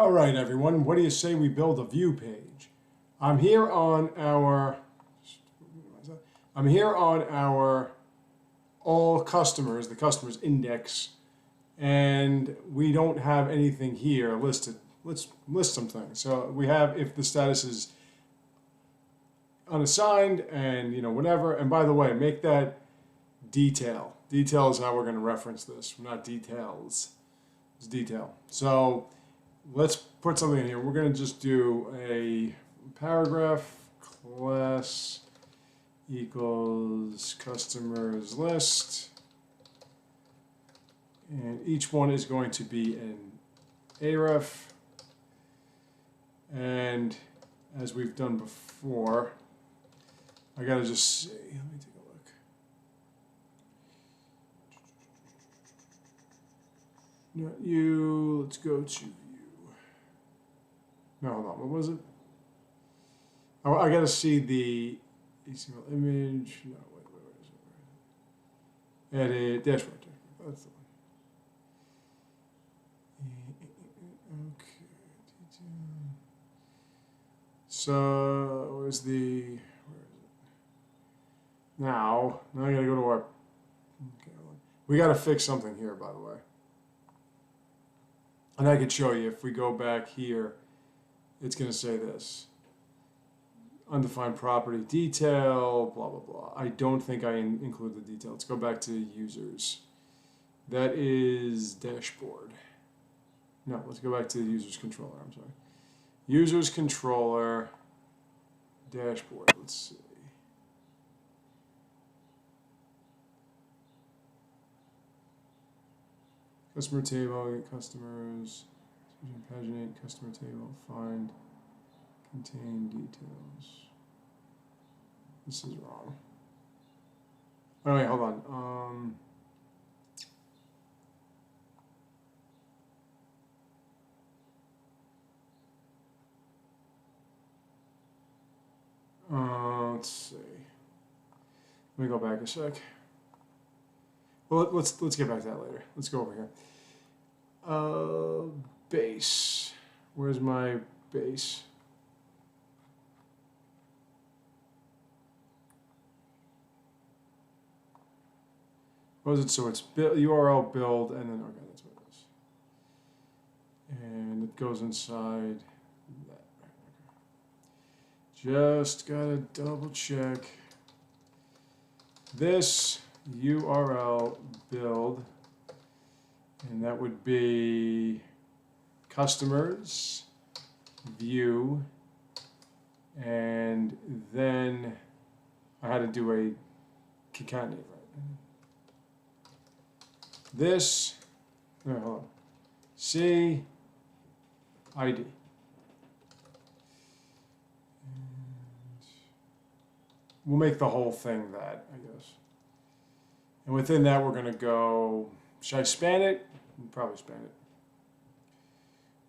All right, everyone, what do you say we build a view page? I'm here on our all customers, the customers index, and we don't have anything here listed. Let's list some things. So we have if the status is unassigned and whatever. And by the way, make that detail. Detail is how we're going to reference this, not details. It's detail. So let's put something in here. We're going to just do a paragraph class equals customers list, and each one is going to be an aref, and as we've done before, I got to just see, let me take a look. Not you, let's go to no, hold on. What was it? Oh, I got to see the HTML image. No, wait, where is it? Edit dashboard. That's the one. Okay. So, where is it? Now I got to go to our. Okay, we got to fix something here, by the way. And I could show you if we go back here. It's going to say this. Undefined property detail, blah, blah, blah. I don't think I include the detail. Let's go back to users. That is dashboard. No, let's go back to the users controller. I'm sorry. Users controller, dashboard. Let's see. Customer table, customers. Paginate, customer table, find, contain details. This is wrong. Oh wait, hold on. Let's see. Let me go back a sec. Well, let's get back to that later. Let's go over here. Base. Where's my base? What is it? So it's URL build and then okay, that's what it is. And it goes inside that. Just gotta double check. This URL build, and that would be customers, view, and then I had to do a concatenate, right? This, no, hold on, C, ID. And we'll make the whole thing that, I guess. And within that, we're going to go, should I span it? We'll probably span it.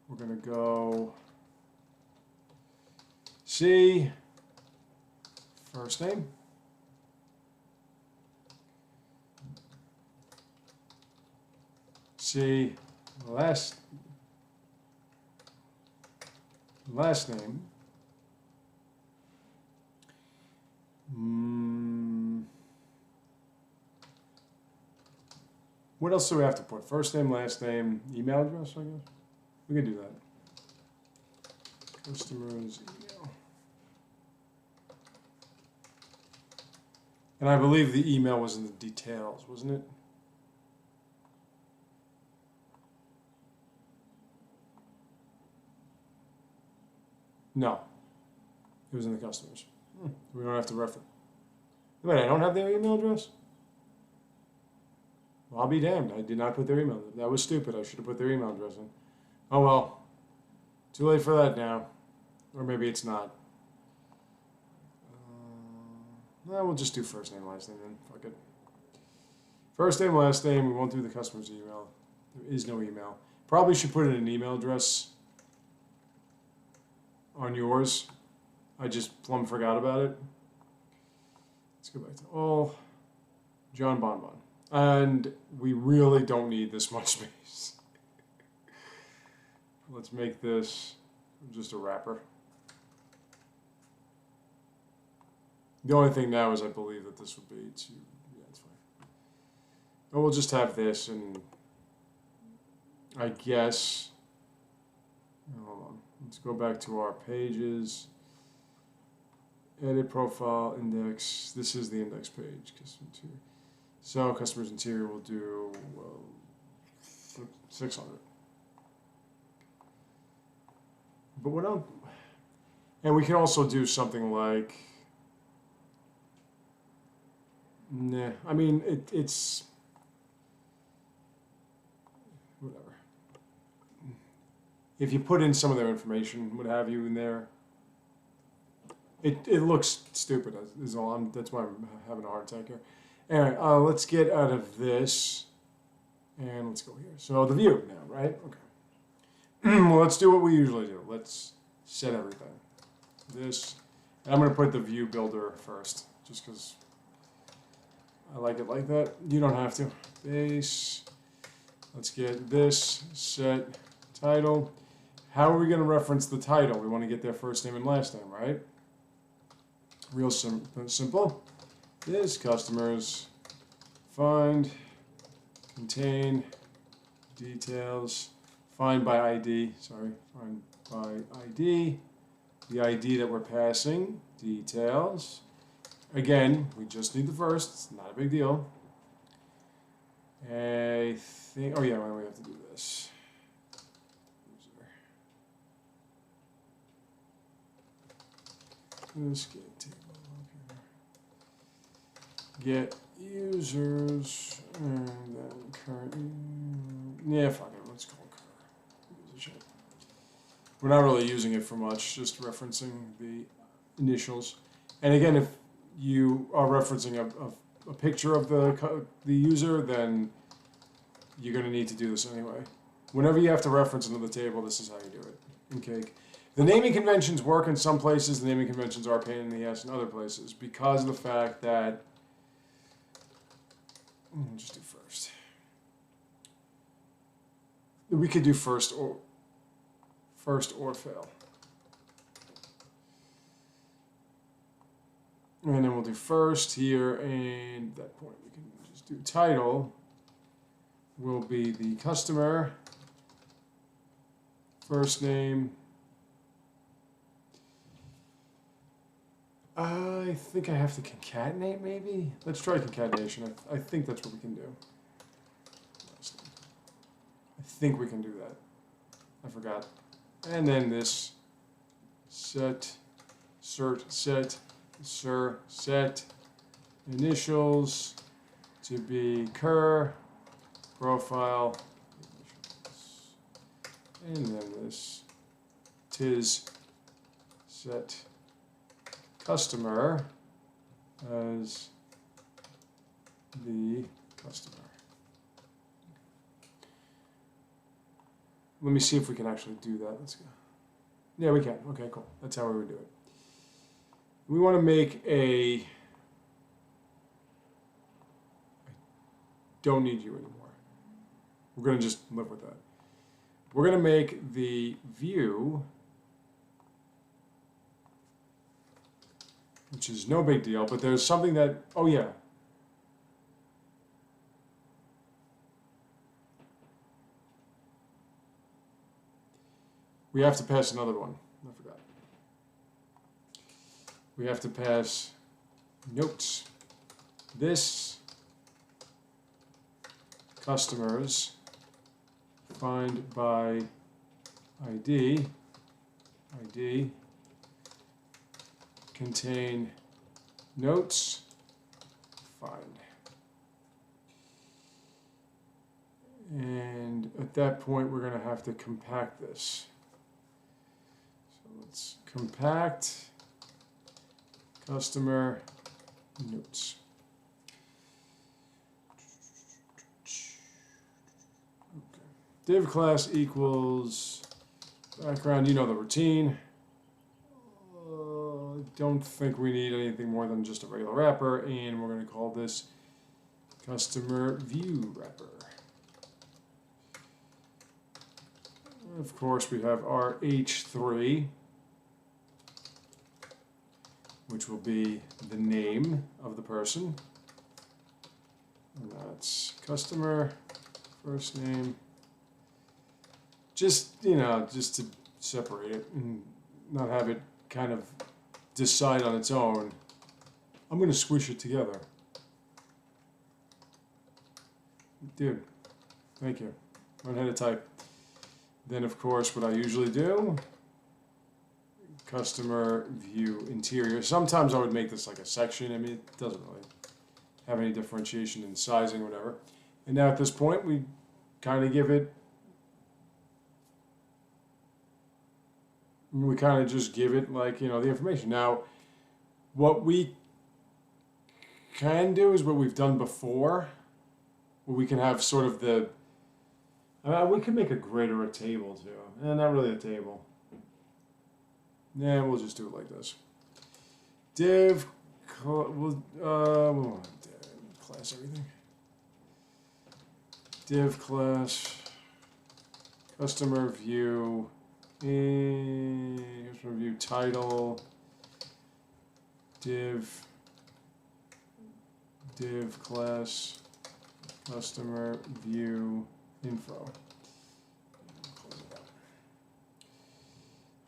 We're going to go C, first name, C, last name, what else do we have to put? First name, last name, email address, I guess. We can do that. Customers email. And I believe the email was in the details, wasn't it? No. It was in the customers. We don't have to reference. Wait, I don't have their email address? Well, I'll be damned. I did not put their email. That was stupid. I should have put their email address in. Oh well. Too late for that now. Or maybe it's not. We'll just do first name, last name then. Fuck it. First name, last name. We won't do the customer's email. There is no email. Probably should put in an email address on yours. I just plumb forgot about it. Let's go back to all. John Bonbon. And we really don't need this much space. let's make this just a wrapper. The only thing now is I believe that this would be too, yeah, it's fine. And we'll just have this, and I guess, hold on, let's go back to our pages. Edit profile index. This is the index page. Custom interior. So customers interior will do 600. But what else? And we can also do something like. Nah, I mean it's whatever. If you put in some of their information, what have you, in there. It looks stupid, is all. That's why I'm having a heart attack here. Anyway, let's get out of this, and let's go here. So the view now, right? Okay. Well, let's do what we usually do. Let's set everything. This, and I'm going to put the view builder first, just because I like it like that. You don't have to. Base. Let's get this set title. How are we going to reference the title? We want to get their first name and last name, right? Real simple. Is customers find, contain, details, find by ID, sorry, find by ID, the ID that we're passing, details. Again, we just need the first, it's not a big deal. I think, oh yeah, why do we have to do this? Let's get table. Get users and then current. Yeah, fuck it. Let's call it current. We're not really using it for much, just referencing the initials. And again, if you are referencing a picture of the user, then you're going to need to do this anyway. Whenever you have to reference another table, this is how you do it in Cake. The naming conventions work in some places. The naming conventions are a pain in the ass in other places because of the fact that. Just do first. We could do first or fail. And then we'll do first here, and at that point we can just do title will be the customer, first name. I think I have to concatenate, maybe? Let's try concatenation. I think that's what we can do. I think we can do that. I forgot. And then this set, cert, set, sir, set, initials to be cur, profile, and then this tis set customer as the customer. Let me see if we can actually do that. Let's go. Yeah, we can. Okay, cool. That's how we would do it. We want to make a. I don't need you anymore. We're going to just live with that. We're going to make the view, which is no big deal, but there's something that, oh yeah. We have to pass another one. I forgot. We have to pass notes. This customers find by ID contain notes find. And at that point we're going to have to compact this. So let's compact customer notes. Okay. Div class equals background, you know the routine. Don't think we need anything more than just a regular wrapper, and we're going to call this customer view wrapper. Of course, we have our H3, which will be the name of the person. And that's customer, first name. Just, you know, just to separate it and not have it kind of decide on its own. I'm going to squish it together. Dude, thank you. Learn how to type. Then, of course, what I usually do, customer view interior. Sometimes I would make this like a section. I mean, it doesn't really have any differentiation in sizing or whatever. And now at this point, we kind of give it, we kind of just give it like, you know, the information. Now, what we can do is what we've done before, where we can have sort of the, we can make a grid or a table too. Not really a table. Yeah, we'll just do it like this. Div, we'll class everything. Div class, customer view, customer view title, div class, customer view info.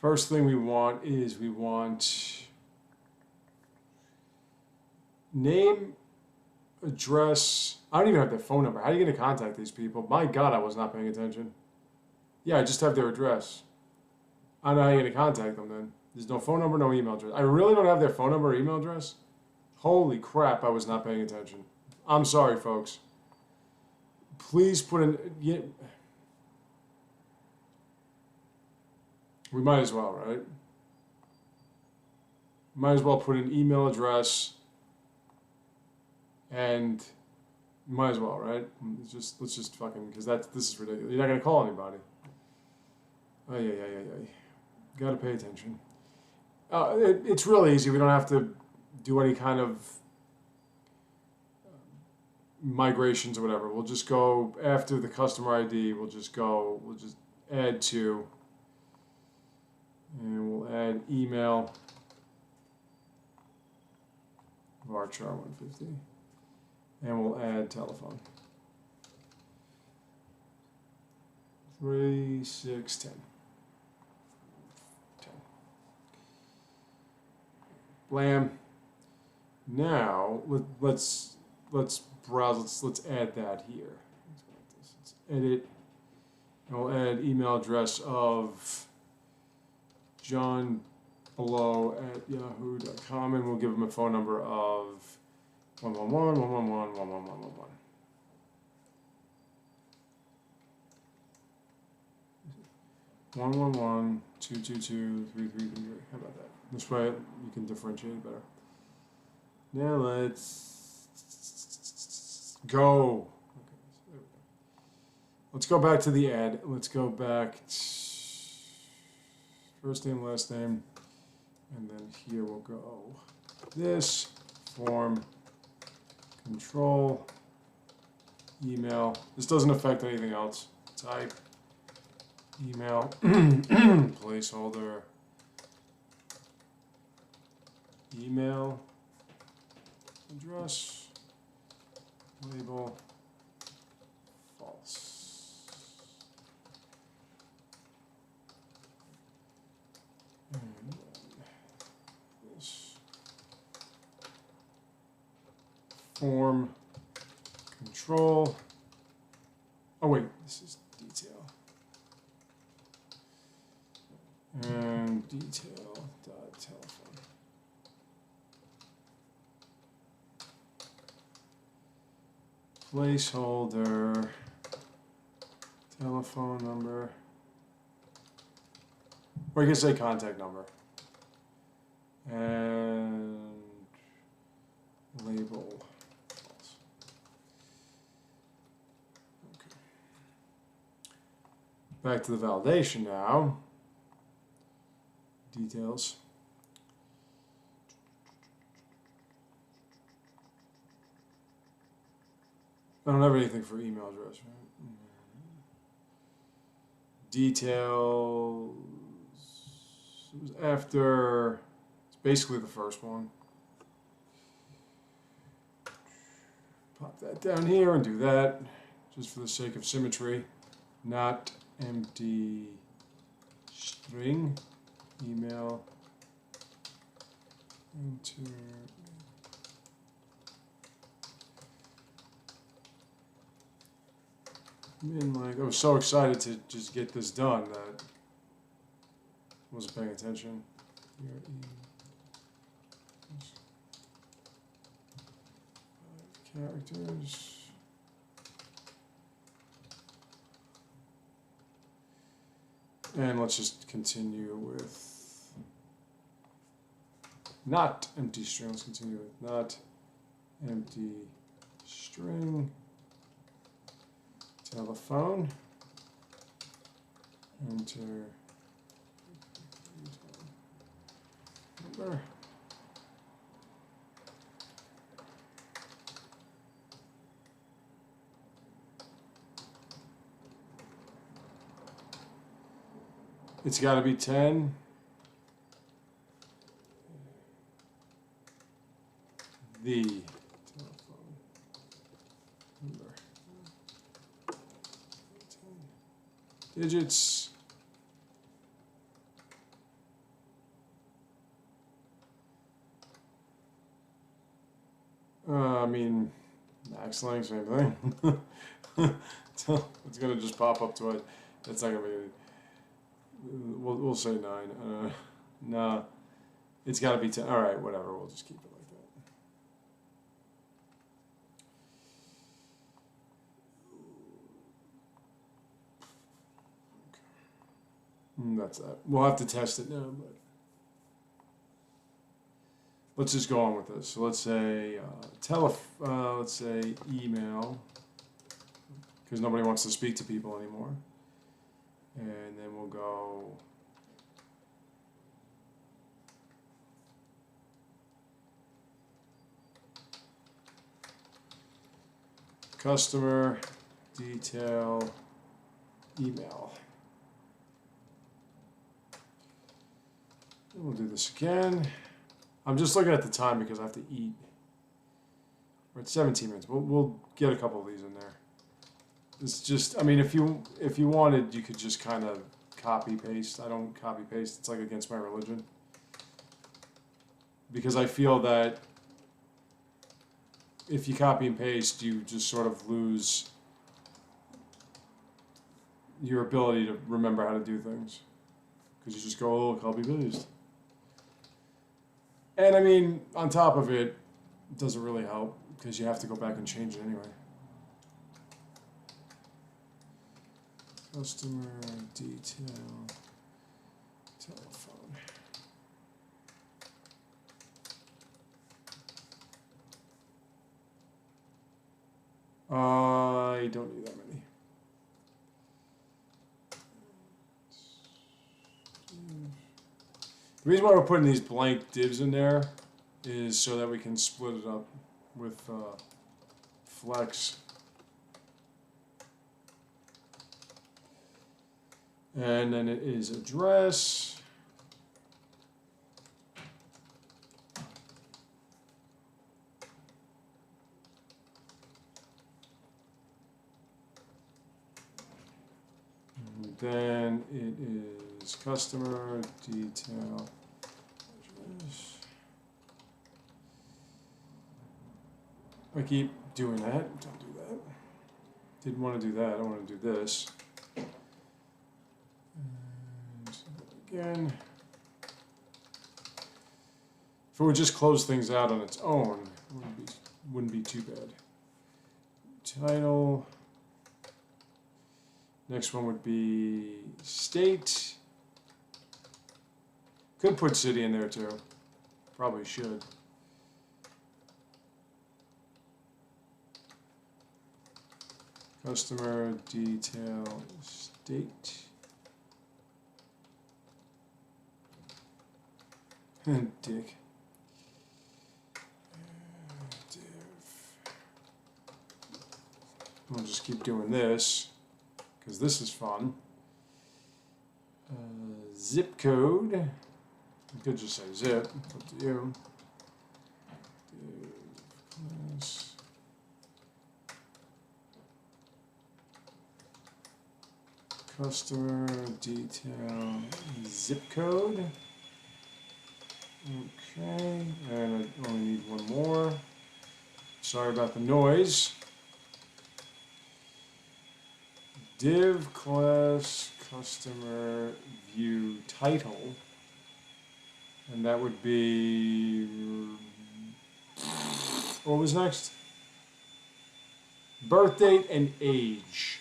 First thing we want is we want name, address. I don't even have their phone number. How are you going to contact these people? My God, I was not paying attention. Yeah, I just have their address. I don't know how you're going to contact them then. There's no phone number, no email address. I really don't have their phone number or email address? Holy crap, I was not paying attention. I'm sorry, folks. Please put in... Yeah, we might as well, right? Might as well put an email address and might as well, right? Let's just fucking, because this is ridiculous. You're not going to call anybody. Oh, yeah. Got to pay attention. It's really easy. We don't have to do any kind of migrations or whatever. We'll just go after the customer ID. We'll just add to, and we'll add email, varchar 150, and we'll add telephone. 3, 6, 10. Blam. Now let's browse. Let's add that here. Let's edit. And we'll add email address of johnbelow@yahoo.com, and we'll give him a phone number of 111-111-111-111. One 222-333. How about that? This way you can differentiate it better. Now let's go. Okay, so there we go. Let's go back to the ad. Let's go back first name, last name, and then here we'll go this form control email. This doesn't affect anything else. Type email placeholder email address label false. And then this form control. Oh wait, this is detail. And detail.telephone. Placeholder, telephone number, or you can say contact number, and label false. Okay. Back to the validation now. Details. I don't have anything for email address, right? details. It was after. It's basically the first one. Pop that down here and do that, just for the sake of symmetry. Not empty string. Email. Enter. I was so excited to just get this done that I wasn't paying attention. Here, 5 characters. And let's just continue with not empty string. Let's continue with not empty string. Telephone. Enter number. It's got to be 10. The telephone number. 10 digits. I mean, max length, same thing. So it's gonna just pop up to it. That's not gonna be. We'll say 9. Nah, it's got to be 10. All right, whatever. We'll just keep it like that. Okay. That's that. We'll have to test it now, but let's just go on with this. So let's say let's say email, because nobody wants to speak to people anymore. And then we'll go customer detail email. And we'll do this again. I'm just looking at the time because I have to eat. We're at 17 minutes. We'll get a couple of these in there. It's just, I mean, if you wanted, you could just kind of copy paste. I don't copy paste. It's like against my religion. Because I feel that if you copy and paste, you just sort of lose your ability to remember how to do things. Because you just go, oh, copy paste. And I mean, on top of it, it doesn't really help because you have to go back and change it anyway. Customer detail telephone. I don't need that many. The reason why we're putting these blank divs in there is so that we can split it up with flex. And then it is address. And then it is customer detail address. I keep doing that. Don't do that. Didn't want to do that. I want to do this. Again, if it would just close things out on its own, it wouldn't be too bad. Title. Next one would be state. Could put city in there too. Probably should. Customer detail state. Dick. Div. We'll just keep doing this because this is fun. Zip code. You could just say zip. It's up to you. Div class. Customer detail zip code. Okay, and I only need one more. Sorry about the noise. Div class customer view title, and that would be, what was next? Birth date and age.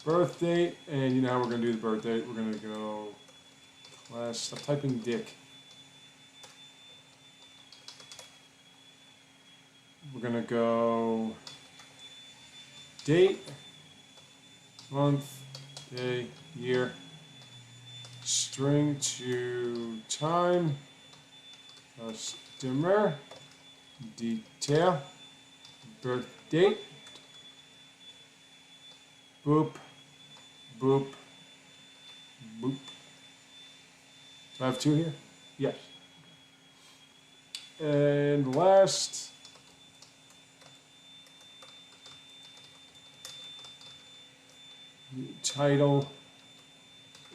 Birth date, and you know how we're going to do the birth date. We're going to go class, stop typing Dick. We're going to go date, month, day, year, string to time, customer, detail, birth date, boop, boop, boop. Do I have two here? Yes. And last, title,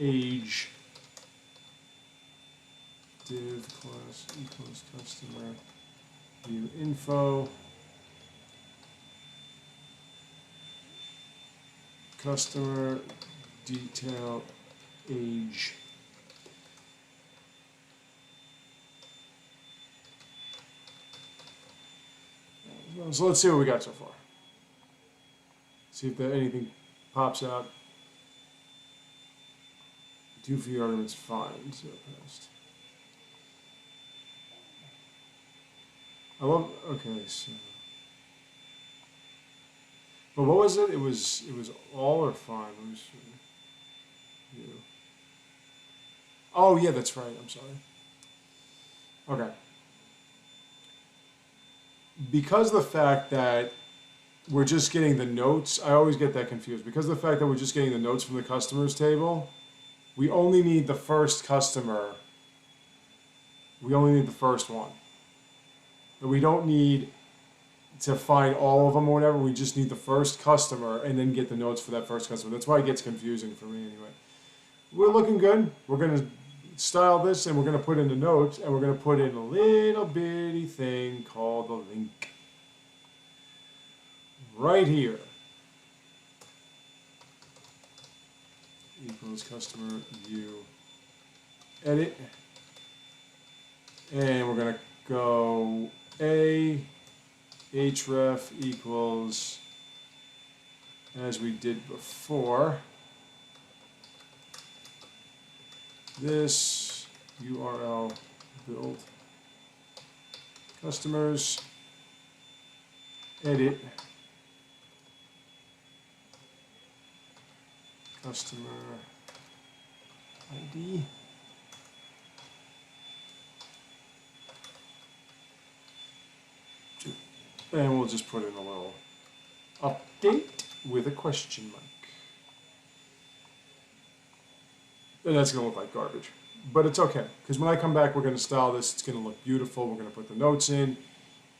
age, div class equals customer, view info, customer detail, age. So let's see what we got so far. See if there anything pops out. Do for your arguments fine. So past. I love. Okay, so. But what was it? It was all or fine. Let me see. You. Oh yeah, that's right. I'm sorry. Okay. Because of the fact that we're just getting the notes, I always get that confused. Because of the fact that we're just getting the notes from the customers table, we only need the first customer. We only need the first one. But we don't need to find all of them or whatever. We just need the first customer and then get the notes for that first customer. That's why it gets confusing for me anyway. We're looking good. We're going to style this and we're going to put in the notes and we're going to put in a little bitty thing called a link. Right here. Equals customer view edit. And we're going to go href equals, as we did before, this URL build customers edit customer ID and we'll just put in a little update with a question mark. And that's going to look like garbage. But it's okay, because when I come back, we're going to style this. It's going to look beautiful. We're going to put the notes in.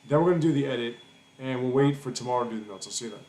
Then we're going to do the edit, and we'll wait for tomorrow to do the notes. I'll see you then.